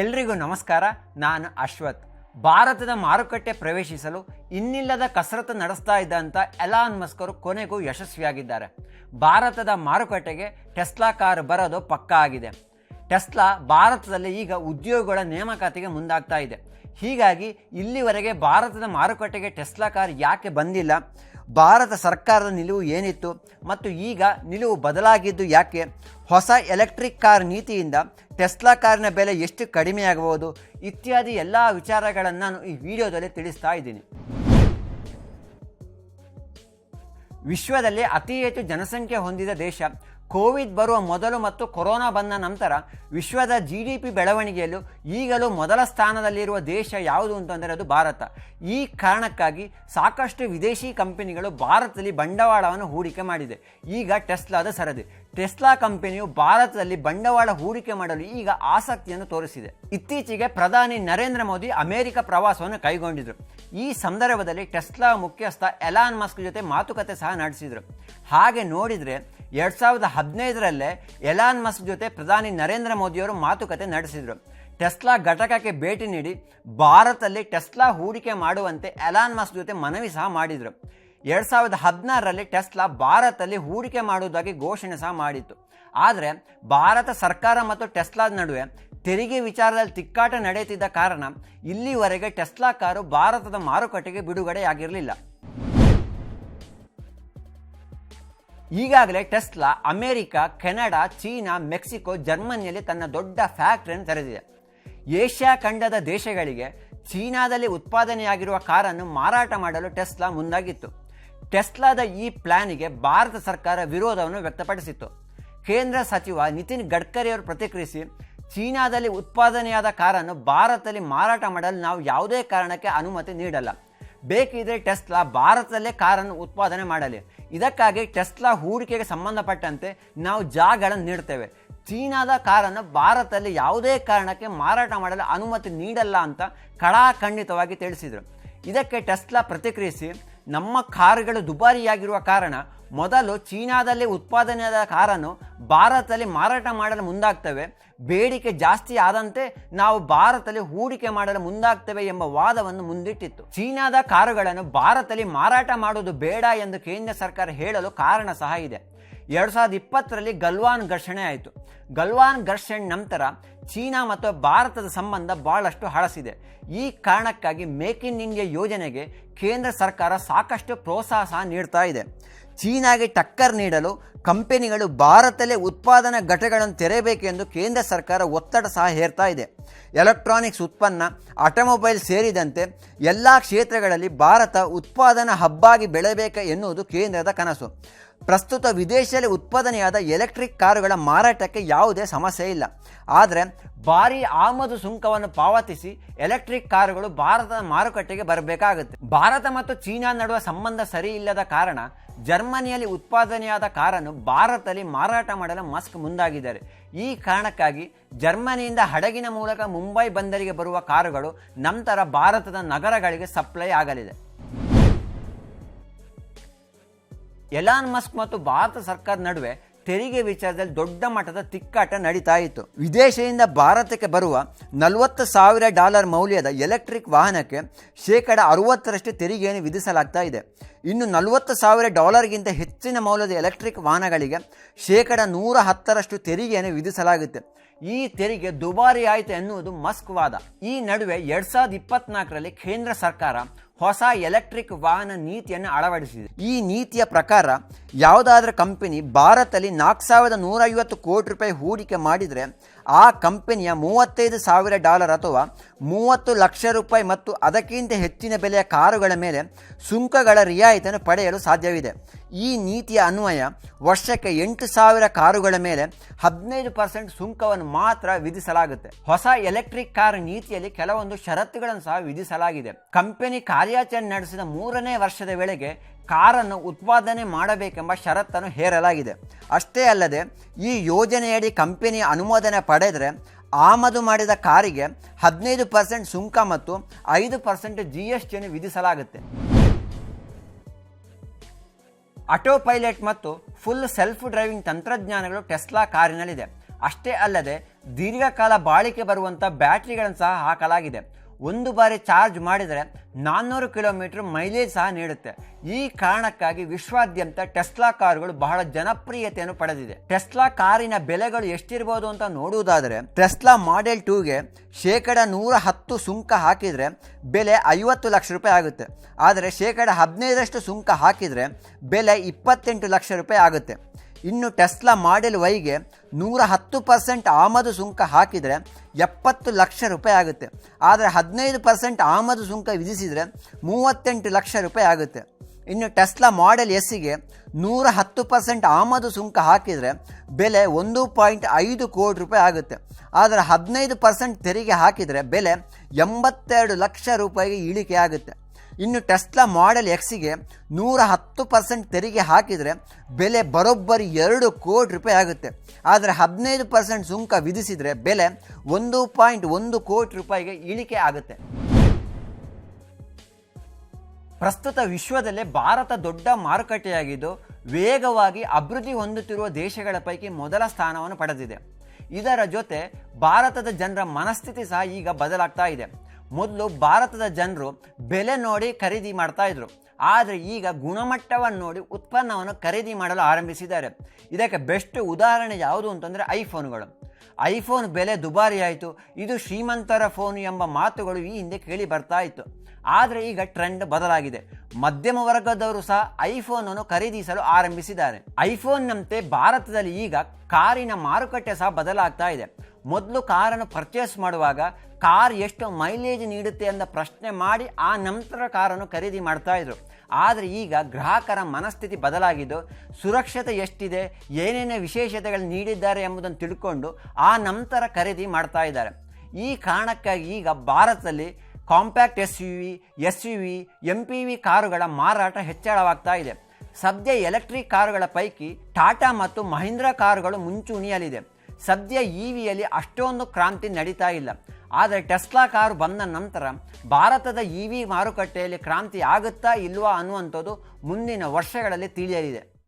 ಎಲ್ರಿಗೂ ನಮಸ್ಕಾರ. ನಾನು ಅಶ್ವಥ್. ಭಾರತದ ಮಾರುಕಟ್ಟೆ ಪ್ರವೇಶಿಸಲು ಇನ್ನಿಲ್ಲದ ಕಸರತ್ತು ನಡೆಸ್ತಾ ಇದ್ದಂಥ ಎಲಾನ್ ಮಸ್ಕ್ ಅವರು ಕೊನೆಗೂ ಯಶಸ್ವಿಯಾಗಿದ್ದಾರೆ. ಭಾರತದ ಮಾರುಕಟ್ಟೆಗೆ ಟೆಸ್ಲಾ ಕಾರ್ ಬರೋದು ಪಕ್ಕಾ ಆಗಿದೆ. ಟೆಸ್ಲಾ ಭಾರತದಲ್ಲಿ ಈಗ ಉದ್ಯೋಗಿಗಳ ನೇಮಕಾತಿಗೆ ಮುಂದಾಗ್ತಾ ಇದೆ. ಹೀಗಾಗಿ ಇಲ್ಲಿವರೆಗೆ ಭಾರತದ ಮಾರುಕಟ್ಟೆಗೆ ಟೆಸ್ಲಾ ಕಾರ್ ಯಾಕೆ ಬಂದಿಲ್ಲ, ಭಾರತ ಸರ್ಕಾರದ ನಿಲುವು ಏನಿತ್ತು ಮತ್ತು ಈಗ ನಿಲುವು ಬದಲಾಗಿದ್ದು ಯಾಕೆ, ಹೊಸ ಎಲೆಕ್ಟ್ರಿಕ್ ಕಾರ್ ನೀತಿಯಿಂದ ಟೆಸ್ಲಾ ಕಾರಿನ ಬೆಲೆ ಎಷ್ಟು ಕಡಿಮೆಯಾಗಬಹುದು ಇತ್ಯಾದಿ ಎಲ್ಲ ವಿಚಾರಗಳನ್ನು ನಾನು ಈ ವಿಡಿಯೋದಲ್ಲಿ ತಿಳಿಸ್ತಾ ಇದ್ದೀನಿ. ವಿಶ್ವದಲ್ಲಿ ಅತಿ ಹೆಚ್ಚು ಜನಸಂಖ್ಯೆ ಹೊಂದಿದ ದೇಶ. ಕೋವಿಡ್ ಬರುವ ಮೊದಲು ಮತ್ತು ಕೊರೋನಾ ಬಂದ ನಂತರ ವಿಶ್ವದ GDP ಬೆಳವಣಿಗೆಯಲ್ಲೂ ಈಗಲೂ ಮೊದಲ ಸ್ಥಾನದಲ್ಲಿರುವ ದೇಶ ಯಾವುದು ಅಂತಂದರೆ ಅದು ಭಾರತ. ಈ ಕಾರಣಕ್ಕಾಗಿ ಸಾಕಷ್ಟು ವಿದೇಶಿ ಕಂಪನಿಗಳು ಭಾರತದಲ್ಲಿ ಬಂಡವಾಳವನ್ನು ಹೂಡಿಕೆ ಮಾಡಿದೆ. ಈಗ ಟೆಸ್ಲಾದ ಸರದಿ. ಟೆಸ್ಲಾ ಕಂಪನಿಯು ಭಾರತದಲ್ಲಿ ಬಂಡವಾಳ ಹೂಡಿಕೆ ಮಾಡಲು ಈಗ ಆಸಕ್ತಿಯನ್ನು ತೋರಿಸಿದೆ. ಇತ್ತೀಚೆಗೆ ಪ್ರಧಾನಿ ನರೇಂದ್ರ ಮೋದಿ ಅಮೆರಿಕ ಪ್ರವಾಸವನ್ನು ಕೈಗೊಂಡಿದ್ದರು. ಈ ಸಂದರ್ಭದಲ್ಲಿ ಟೆಸ್ಲಾ ಮುಖ್ಯಸ್ಥ ಎಲಾನ್ ಮಸ್ಕ್ ಜೊತೆ ಮಾತುಕತೆ ಸಹ ನಡೆಸಿದರು. ಹಾಗೆ ನೋಡಿದರೆ 2015ರಲ್ಲೇ ಎಲಾನ್ ಮಸ್ಕ್ ಜೊತೆ ಪ್ರಧಾನಿ ನರೇಂದ್ರ ಮೋದಿಯವರು ಮಾತುಕತೆ ನಡೆಸಿದರು. ಟೆಸ್ಲಾ ಘಟಕಕ್ಕೆ ಭೇಟಿ ನೀಡಿ ಭಾರತದಲ್ಲಿ ಟೆಸ್ಲಾ ಹೂಡಿಕೆ ಮಾಡುವಂತೆ ಎಲಾನ್ ಮಸ್ಕ್ ಜೊತೆ ಮನವಿ ಸಹ ಮಾಡಿದರು. 2016ರಲ್ಲಿ ಟೆಸ್ಲಾ ಭಾರತದಲ್ಲಿ ಹೂಡಿಕೆ ಮಾಡುವುದಾಗಿ ಘೋಷಣೆ ಸಹ ಮಾಡಿತ್ತು. ಆದರೆ ಭಾರತ ಸರ್ಕಾರ ಮತ್ತು ಟೆಸ್ಲಾದ ನಡುವೆ ತೆರಿಗೆ ವಿಚಾರದಲ್ಲಿ ತಿಕ್ಕಾಟ ನಡೆಯುತ್ತಿದ್ದ ಕಾರಣ ಇಲ್ಲಿವರೆಗೆ ಟೆಸ್ಲಾ ಕಾರು ಭಾರತದ ಮಾರುಕಟ್ಟೆಗೆ ಬಿಡುಗಡೆಯಾಗಿರಲಿಲ್ಲ. ಈಗಾಗಲೇ Tesla America, Canada, China, Mexico, ಜರ್ಮನಿಯಲ್ಲಿ ತನ್ನ ದೊಡ್ಡ ಫ್ಯಾಕ್ಟರಿಯನ್ನು ತೆರೆದಿದೆ. ಏಷ್ಯಾ ಖಂಡದ ದೇಶಗಳಿಗೆ ಚೀನಾದಲ್ಲಿ ಉತ್ಪಾದನೆಯಾಗಿರುವ ಕಾರನ್ನು ಮಾರಾಟ ಮಾಡಲು ಟೆಸ್ಲಾ ಮುಂದಾಗಿತ್ತು. ಟೆಸ್ಲಾದ ಈ ಪ್ಲಾನಿಗೆ ಭಾರತ ಸರ್ಕಾರ ವಿರೋಧವನ್ನು ವ್ಯಕ್ತಪಡಿಸಿತ್ತು. ಕೇಂದ್ರ ಸಚಿವ ನಿತಿನ್ ಗಡ್ಕರಿಯವರು ಪ್ರತಿಕ್ರಿಯಿಸಿ, ಚೀನಾದಲ್ಲಿ ಉತ್ಪಾದನೆಯಾದ ಕಾರನ್ನು ಭಾರತದಲ್ಲಿ ಮಾರಾಟ ಮಾಡಲು ನಾವು ಯಾವುದೇ ಕಾರಣಕ್ಕೆ ಅನುಮತಿ ನೀಡಲ್ಲ. ಬೇಕಿದ್ರೆ ಟೆಸ್ಲಾ ಭಾರತದಲ್ಲೇ ಕಾರನ್ನು ಉತ್ಪಾದನೆ ಮಾಡಲಿ. ಇದಕ್ಕಾಗಿ ಟೆಸ್ಲಾ ಹೂಡಿಕೆಗೆ ಸಂಬಂಧಪಟ್ಟಂತೆ ನಾವು ಜಾಗಗಳನ್ನು ನೀಡ್ತೇವೆ. ಚೀನಾದ ಕಾರನ್ನು ಭಾರತದಲ್ಲಿ ಯಾವುದೇ ಕಾರಣಕ್ಕೆ ಮಾರಾಟ ಮಾಡಲು ಅನುಮತಿ ನೀಡಲ್ಲ ಅಂತ ಖಡಾಖಂಡಿತವಾಗಿ ತಿಳಿಸಿದರು. ಇದಕ್ಕೆ ಟೆಸ್ಲಾ ಪ್ರತಿಕ್ರಿಯಿಸಿ, ನಮ್ಮ ಕಾರುಗಳು ದುಬಾರಿಯಾಗಿರುವ ಕಾರಣ ಮೊದಲು ಚೀನಾದಲ್ಲಿ ಉತ್ಪಾದನೆಯಾದ ಕಾರನ್ನು ಭಾರತದಲ್ಲಿ ಮಾರಾಟ ಮಾಡಲು ಮುಂದಾಗ್ತೇವೆ. ಬೇಡಿಕೆ ಜಾಸ್ತಿ ಆದಂತೆ ನಾವು ಭಾರತದಲ್ಲಿ ಹೂಡಿಕೆ ಮಾಡಲು ಮುಂದಾಗ್ತೇವೆ ಎಂಬ ವಾದವನ್ನು ಮುಂದಿಟ್ಟಿತ್ತು. ಚೀನಾದ ಕಾರುಗಳನ್ನು ಭಾರತದಲ್ಲಿ ಮಾರಾಟ ಮಾಡುವುದು ಬೇಡ ಎಂದು ಕೇಂದ್ರ ಸರ್ಕಾರ ಹೇಳಲು ಕಾರಣ ಸಹ ಇದೆ. 2020ರಲ್ಲಿ ಗಲ್ವಾನ್ ಘರ್ಷಣೆ ಆಯಿತು. ಗಲ್ವಾನ್ ಘರ್ಷಣೆ ನಂತರ ಚೀನಾ ಮತ್ತು ಭಾರತದ ಸಂಬಂಧ ಬಹಳಷ್ಟು ಹಳಸಿದೆ. ಈ ಕಾರಣಕ್ಕಾಗಿ ಮೇಕ್ ಇನ್ ಇಂಡಿಯಾ ಯೋಜನೆಗೆ ಕೇಂದ್ರ ಸರ್ಕಾರ ಸಾಕಷ್ಟು ಪ್ರೋತ್ಸಾಹ ಸಹ ನೀಡ್ತಾ ಇದೆ. ಚೀನಾಗೆ ಟಕ್ಕರ್ ನೀಡಲು ಕಂಪನಿಗಳು ಭಾರತದಲ್ಲೇ ಉತ್ಪಾದನಾ ಘಟಕಗಳನ್ನು ತೆರೆಯಬೇಕೆಂದು ಕೇಂದ್ರ ಸರ್ಕಾರ ಒತ್ತಡ ಸಹ ಹೇರ್ತಾ ಇದೆ. ಎಲೆಕ್ಟ್ರಾನಿಕ್ಸ್ ಉತ್ಪನ್ನ, ಆಟೋಮೊಬೈಲ್ ಸೇರಿದಂತೆ ಎಲ್ಲ ಕ್ಷೇತ್ರಗಳಲ್ಲಿ ಭಾರತ ಉತ್ಪಾದನಾ ಹಬ್ಬಾಗಿ ಬೆಳೆಯಬೇಕು ಎನ್ನುವುದು ಕೇಂದ್ರದ ಕನಸು. ಪ್ರಸ್ತುತ ವಿದೇಶದಲ್ಲಿ ಉತ್ಪಾದನೆಯಾದ ಎಲೆಕ್ಟ್ರಿಕ್ ಕಾರುಗಳ ಮಾರಾಟಕ್ಕೆ ಯಾವುದೇ ಸಮಸ್ಯೆ ಇಲ್ಲ. ಆದರೆ ಭಾರೀ ಆಮದು ಸುಂಕವನ್ನು ಪಾವತಿಸಿ ಎಲೆಕ್ಟ್ರಿಕ್ ಕಾರುಗಳು ಭಾರತದ ಮಾರುಕಟ್ಟೆಗೆ ಬರಬೇಕಾಗುತ್ತೆ. ಭಾರತ ಮತ್ತು ಚೀನಾ ನಡುವೆ ಸಂಬಂಧ ಸರಿ ಇಲ್ಲದ ಕಾರಣ ಜರ್ಮನಿಯಲ್ಲಿ ಉತ್ಪಾದನೆಯಾದ ಕಾರನ್ನು ಭಾರತದಲ್ಲಿ ಮಾರಾಟ ಮಾಡಲು ಮಸ್ಕ್ ಮುಂದಾಗಿದ್ದಾರೆ. ಈ ಕಾರಣಕ್ಕಾಗಿ ಜರ್ಮನಿಯಿಂದ ಹಡಗಿನ ಮೂಲಕ ಮುಂಬೈ ಬಂದರಿಗೆ ಬರುವ ಕಾರುಗಳು ನಂತರ ಭಾರತದ ನಗರಗಳಿಗೆ ಸಪ್ಲೈ ಆಗಲಿದೆ. ಎಲಾನ್ ಮಸ್ಕ್ ಮತ್ತು ಭಾರತ ಸರ್ಕಾರದ ನಡುವೆ ತೆರಿಗೆ ವಿಚಾರದಲ್ಲಿ ದೊಡ್ಡ ಮಟ್ಟದ ತಿಕ್ಕಾಟ ನಡೀತಾ ಇತ್ತು. ವಿದೇಶದಿಂದ ಭಾರತಕ್ಕೆ ಬರುವ $40,000 ಮೌಲ್ಯದ ಎಲೆಕ್ಟ್ರಿಕ್ ವಾಹನಕ್ಕೆ $60 ತೆರಿಗೆಯನ್ನು ವಿಧಿಸಲಾಗ್ತಾ ಇದೆ. ಇನ್ನು $40,000ಗಿಂತ ಹೆಚ್ಚಿನ ಮೌಲ್ಯದ ಎಲೆಕ್ಟ್ರಿಕ್ ವಾಹನಗಳಿಗೆ $110 ತೆರಿಗೆಯನ್ನು ವಿಧಿಸಲಾಗುತ್ತೆ. ಈ ತೆರಿಗೆ ದುಬಾರಿ ಆಯಿತು ಎನ್ನುವುದು ಮಸ್ಕ್ ವಾದ. ಈ ನಡುವೆ 2024ರಲ್ಲಿ ಕೇಂದ್ರ ಸರ್ಕಾರ ಹೊಸ ಎಲೆಕ್ಟ್ರಿಕ್ ವಾಹನ ನೀತಿಯನ್ನು ಅಳವಡಿಸಿದೆ. ಈ ನೀತಿಯ ಪ್ರಕಾರ ಯಾವುದಾದ್ರೂ ಕಂಪನಿ ಭಾರತದಲ್ಲಿ $4,150 ಕೋಟಿ ಹೂಡಿಕೆ ಮಾಡಿದರೆ ಆ ಕಂಪನಿಯ $35,000 ಅಥವಾ $30 ಲಕ್ಷ ಮತ್ತು ಅದಕ್ಕಿಂತ ಹೆಚ್ಚಿನ ಬೆಲೆಯ ಕಾರುಗಳ ಮೇಲೆ ಸುಂಕಗಳ ರಿಯಾಯಿತಿಯನ್ನು ಪಡೆಯಲು ಸಾಧ್ಯವಿದೆ. ಈ ನೀತಿಯ ಅನ್ವಯ ವರ್ಷಕ್ಕೆ 8,000 ಕಾರುಗಳ ಮೇಲೆ 15% ಸುಂಕವನ್ನು ಮಾತ್ರ ವಿಧಿಸಲಾಗುತ್ತೆ. ಹೊಸ ಎಲೆಕ್ಟ್ರಿಕ್ ಕಾರ್ ನೀತಿಯಲ್ಲಿ ಕೆಲವೊಂದು ಷರತ್ತುಗಳನ್ನು ಸಹ ವಿಧಿಸಲಾಗಿದೆ. ಕಂಪನಿ ಕಾರ್ಯಾಚರಣೆ ನಡೆಸಿದ 3ನೇ ವರ್ಷದ ವೇಳೆಗೆ ಕಾರನ್ನು ಉತ್ಪಾದನೆ ಮಾಡಬೇಕೆಂಬ ಷರತ್ತನ್ನು ಹೇರಲಾಗಿದೆ. ಅಷ್ಟೇ ಅಲ್ಲದೆ ಈ ಯೋಜನೆಯಡಿ ಕಂಪನಿಯ ಅನುಮೋದನೆ ಪಡೆದರೆ ಆಮದು ಮಾಡಿದ ಕಾರಿಗೆ 15% ಸುಂಕ ಮತ್ತು 5% GSTಯನ್ನು ವಿಧಿಸಲಾಗುತ್ತೆ. ಆಟೋ ಪೈಲಟ್ ಮತ್ತು ಫುಲ್ ಸೆಲ್ಫ್ ಡ್ರೈವಿಂಗ್ ತಂತ್ರಜ್ಞಾನಗಳು ಟೆಸ್ಲಾ ಕಾರಿನಲ್ಲಿದೆ. ಅಷ್ಟೇ ಅಲ್ಲದೆ ದೀರ್ಘಕಾಲ ಬಾಳಿಕೆ ಬರುವಂಥ ಬ್ಯಾಟ್ರಿಗಳನ್ನು ಸಹ ಹಾಕಲಾಗಿದೆ. ಒಂದು ಬಾರಿ ಚಾರ್ಜ್ ಮಾಡಿದರೆ 400 ಕಿಲೋಮೀಟರ್ ಮೈಲೇಜ್ ಸಹ ನೀಡುತ್ತೆ. ಈ ಕಾರಣಕ್ಕಾಗಿ ವಿಶ್ವಾದ್ಯಂತ ಟೆಸ್ಲಾ ಕಾರುಗಳು ಬಹಳ ಜನಪ್ರಿಯತೆಯನ್ನು ಪಡೆದಿದೆ. ಟೆಸ್ಲಾ ಕಾರಿನ ಬೆಲೆಗಳು ಎಷ್ಟಿರಬಹುದು ಅಂತ ನೋಡುವುದಾದರೆ, ಟೆಸ್ಲಾ ಮಾಡೆಲ್ 2ಗೆ 110% ಸುಂಕ ಹಾಕಿದರೆ ಬೆಲೆ 50 ಲಕ್ಷ ರೂಪಾಯಿ ಆಗುತ್ತೆ. ಆದರೆ 15% ಸುಂಕ ಹಾಕಿದರೆ ಬೆಲೆ 28 ಲಕ್ಷ ರೂಪಾಯಿ ಆಗುತ್ತೆ. ಇನ್ನು ಟೆಸ್ಲಾ ಮಾಡೆಲ್ ವೈಗೆ 110% ಆಮದು ಸುಂಕ ಹಾಕಿದರೆ 70 ಲಕ್ಷ ರೂಪಾಯಿ ಆಗುತ್ತೆ. ಆದರೆ 15% ಆಮದು ಸುಂಕ ವಿಧಿಸಿದರೆ 38 ಲಕ್ಷ ರೂಪಾಯಿ ಆಗುತ್ತೆ. ಇನ್ನು ಟೆಸ್ಲಾ ಮಾಡೆಲ್ ಎಸ್ಸಿಗೆ 110% ಆಮದು ಸುಂಕ ಹಾಕಿದರೆ ಬೆಲೆ 1.5 ಕೋಟಿ ರೂಪಾಯಿ ಆಗುತ್ತೆ. ಆದರೆ 15% ತೆರಿಗೆ ಹಾಕಿದರೆ ಬೆಲೆ 82 ಲಕ್ಷ ರೂಪಾಯಿಗೆ ಇಳಿಕೆ ಆಗುತ್ತೆ. ಇನ್ನು ಟೆಸ್ಲಾ ಮಾಡೆಲ್ ಎಕ್ಸಿಗೆ 110% ತೆರಿಗೆ ಹಾಕಿದರೆ ಬೆಲೆ ಬರೋಬ್ಬರಿ 2 ಕೋಟಿ ರೂಪಾಯಿ ಆಗುತ್ತೆ. ಆದರೆ 15% ಸುಂಕ ವಿಧಿಸಿದರೆ ಬೆಲೆ 1.1 ಕೋಟಿ ರೂಪಾಯಿಗೆ ಇಳಿಕೆ ಆಗುತ್ತೆ. ಪ್ರಸ್ತುತ ವಿಶ್ವದಲ್ಲೇ ಭಾರತ ದೊಡ್ಡ ಮಾರುಕಟ್ಟೆಯಾಗಿದ್ದು ವೇಗವಾಗಿ ಅಭಿವೃದ್ಧಿ ಹೊಂದುತ್ತಿರುವ ದೇಶಗಳ ಪೈಕಿ ಮೊದಲ ಸ್ಥಾನವನ್ನು ಪಡೆದಿದೆ. ಇದರ ಜೊತೆ ಭಾರತದ ಜನರ ಮನಸ್ಥಿತಿ ಸಹ ಈಗ ಬದಲಾಗ್ತಾ ಇದೆ. ಮೊದಲು ಭಾರತದ ಜನರು ಬೆಲೆ ನೋಡಿ ಖರೀದಿ ಮಾಡ್ತಾ ಇದ್ರು. ಆದರೆ ಈಗ ಗುಣಮಟ್ಟವನ್ನು ನೋಡಿ ಉತ್ಪನ್ನವನ್ನು ಖರೀದಿ ಮಾಡಲು ಆರಂಭಿಸಿದ್ದಾರೆ. ಇದಕ್ಕೆ ಬೆಸ್ಟ್ ಉದಾಹರಣೆ ಯಾವುದು ಅಂತಂದರೆ ಐಫೋನ್ಗಳು. ಐಫೋನ್ ಬೆಲೆ ದುಬಾರಿ ಆಯಿತು, ಇದು ಶ್ರೀಮಂತರ ಫೋನ್ ಎಂಬ ಮಾತುಗಳು ಈ ಹಿಂದೆ ಕೇಳಿ ಬರ್ತಾ ಇತ್ತು. ಆದರೆ ಈಗ ಟ್ರೆಂಡ್ ಬದಲಾಗಿದೆ. ಮಧ್ಯಮ ವರ್ಗದವರು ಸಹ ಐಫೋನನ್ನು ಖರೀದಿಸಲು ಆರಂಭಿಸಿದ್ದಾರೆ. ಐಫೋನ್ನಂತೆ ಭಾರತದಲ್ಲಿ ಈಗ ಕಾರಿನ ಮಾರುಕಟ್ಟೆ ಸಹ ಬದಲಾಗ್ತಾ ಇದೆ. ಮೊದಲು ಕಾರನ್ನು ಪರ್ಚೇಸ್ ಮಾಡುವಾಗ ಕಾರ್ ಎಷ್ಟು ಮೈಲೇಜ್ ನೀಡುತ್ತೆ ಅಂತ ಪ್ರಶ್ನೆ ಮಾಡಿ ಆ ನಂತರ ಕಾರನ್ನು ಖರೀದಿ ಮಾಡ್ತಾ ಇದ್ರು. ಆದರೆ ಈಗ ಗ್ರಾಹಕರ ಮನಸ್ಥಿತಿ ಬದಲಾಗಿದ್ದು ಸುರಕ್ಷತೆ ಎಷ್ಟಿದೆ, ಏನೇನೇ ವಿಶೇಷತೆಗಳು ನೀಡಿದ್ದಾರೆ ಎಂಬುದನ್ನು ತಿಳ್ಕೊಂಡು ಆ ನಂತರ ಖರೀದಿ ಮಾಡ್ತಾ ಇದ್ದಾರೆ. ಈ ಕಾರಣಕ್ಕಾಗಿ ಈಗ ಭಾರತದಲ್ಲಿ ಕಾಂಪ್ಯಾಕ್ಟ್ SUV, MPV ಕಾರುಗಳ ಮಾರಾಟ ಹೆಚ್ಚಳವಾಗ್ತಾ ಇದೆ. ಸದ್ಯ ಎಲೆಕ್ಟ್ರಿಕ್ ಕಾರುಗಳ ಪೈಕಿ ಟಾಟಾ ಮತ್ತು ಮಹೀಂದ್ರಾ ಕಾರುಗಳು ಮುಂಚೂಣಿಯಲ್ಲಿದೆ. ಸದ್ಯ EVಯಲ್ಲಿ ಅಷ್ಟೊಂದು ಕ್ರಾಂತಿ ನಡೀತಾ ಇಲ್ಲ. ಆದರೆ ಟೆಸ್ಲಾ ಕಾರು ಬಂದ ನಂತರ ಭಾರತದ EV ಮಾರುಕಟ್ಟೆಯಲ್ಲಿ ಕ್ರಾಂತಿ ಆಗುತ್ತಾ ಇಲ್ವಾ ಅನ್ನುವಂಥದ್ದು ಮುಂದಿನ ವರ್ಷಗಳಲ್ಲಿ ತಿಳಿಯಲಿದೆ.